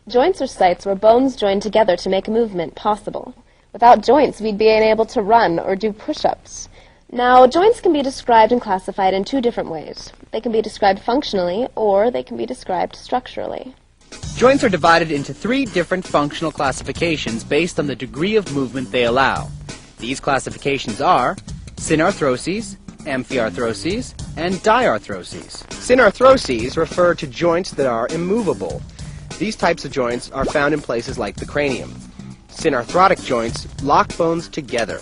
Joints are sites where bones join together to make movement possible. Without joints, we'd be unable to run or do push-ups. Now, joints can be described and classified in two different ways. They can be described functionally, or they can be described structurally. Joints are divided into three different functional classifications based on the degree of movement they allow. These classifications are synarthroses, amphiarthroses, and diarthroses. Synarthroses refer to joints that are immovable. These types of joints are found in places like the cranium. Synarthrotic joints lock bones together.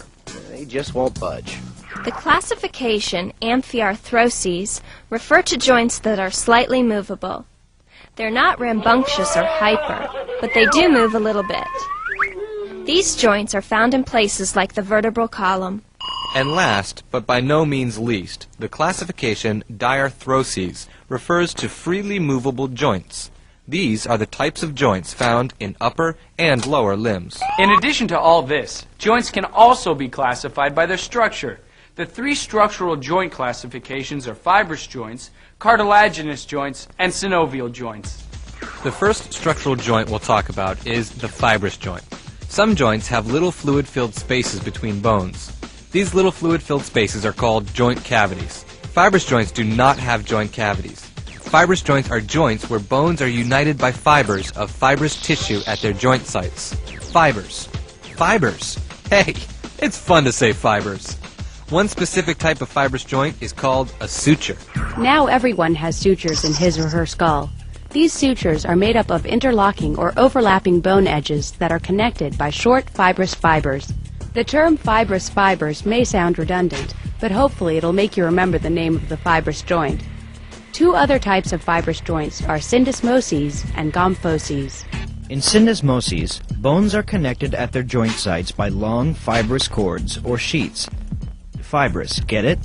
They just won't budge. The classification amphiarthroses refer to joints that are slightly movable. They're not rambunctious or hyper, but they do move a little bit. These joints are found in places like the vertebral column. And last, but by no means least, the classification diarthroses refers to freely movable joints. These are the types of joints found in upper and lower limbs. In addition to all this, joints can also be classified by their structure. The three structural joint classifications are fibrous joints, cartilaginous joints, and synovial joints. The first structural joint we'll talk about is the fibrous joint. Some joints have little fluid-filled spaces between bones. These little fluid-filled spaces are called joint cavities. Fibrous joints do not have joint cavities. Fibrous joints are joints where bones are united by fibers of fibrous tissue at their joint sites. Fibers. Fibers. Hey, it's fun to say fibers. One specific type of fibrous joint is called a suture. Now everyone has sutures in his or her skull. These sutures are made up of interlocking or overlapping bone edges that are connected by short fibrous fibers. The term fibrous fibers may sound redundant, but hopefully it'll make you remember the name of the fibrous joint. Two other types of fibrous joints are syndesmoses and gomphoses. In syndesmoses, bones are connected at their joint sites by long fibrous cords or sheets. Fibrous, get it?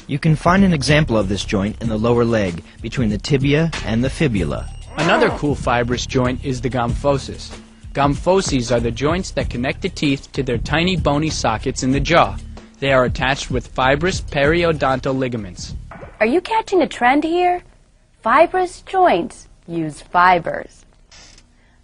You can find an example of this joint in the lower leg between the tibia and the fibula. Another cool fibrous joint is the gomphosis. Gomphoses are the joints that connect the teeth to their tiny bony sockets in the jaw. They are attached with fibrous periodontal ligaments. Are you catching a trend here? Fibrous joints use fibers.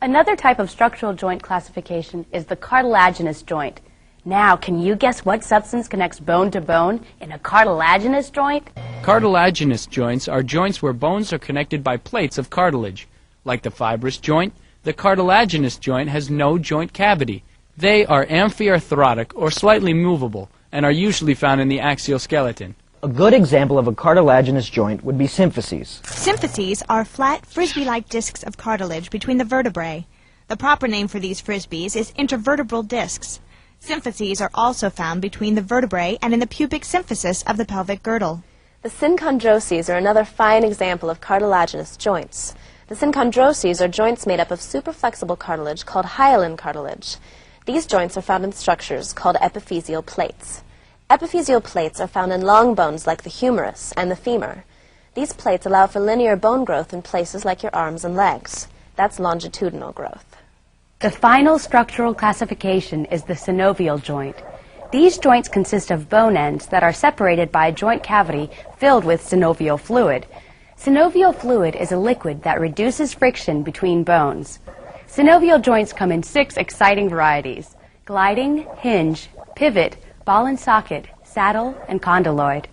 Another type of structural joint classification is the cartilaginous joint. Now, can you guess what substance connects bone to bone in a cartilaginous joint? Cartilaginous joints are joints where bones are connected by plates of cartilage. Like the fibrous joint, the cartilaginous joint has no joint cavity. They are amphiarthrotic or slightly movable and are usually found in the axial skeleton. A good example of a cartilaginous joint would be symphyses. Symphyses are flat, frisbee-like discs of cartilage between the vertebrae. The proper name for these frisbees is intervertebral discs. Symphyses are also found between the vertebrae and in the pubic symphysis of the pelvic girdle. The synchondroses are another fine example of cartilaginous joints. The synchondroses are joints made up of superflexible cartilage called hyaline cartilage. These joints are found in structures called epiphyseal plates. Epiphyseal plates are found in long bones like the humerus and the femur. These plates allow for linear bone growth in places like your arms and legs. That's longitudinal growth. The final structural classification is the synovial joint. These joints consist of bone ends that are separated by a joint cavity filled with synovial fluid. Synovial fluid is a liquid that reduces friction between bones. Synovial joints come in 6 exciting varieties: gliding, hinge, pivot, ball and socket, saddle, and condyloid.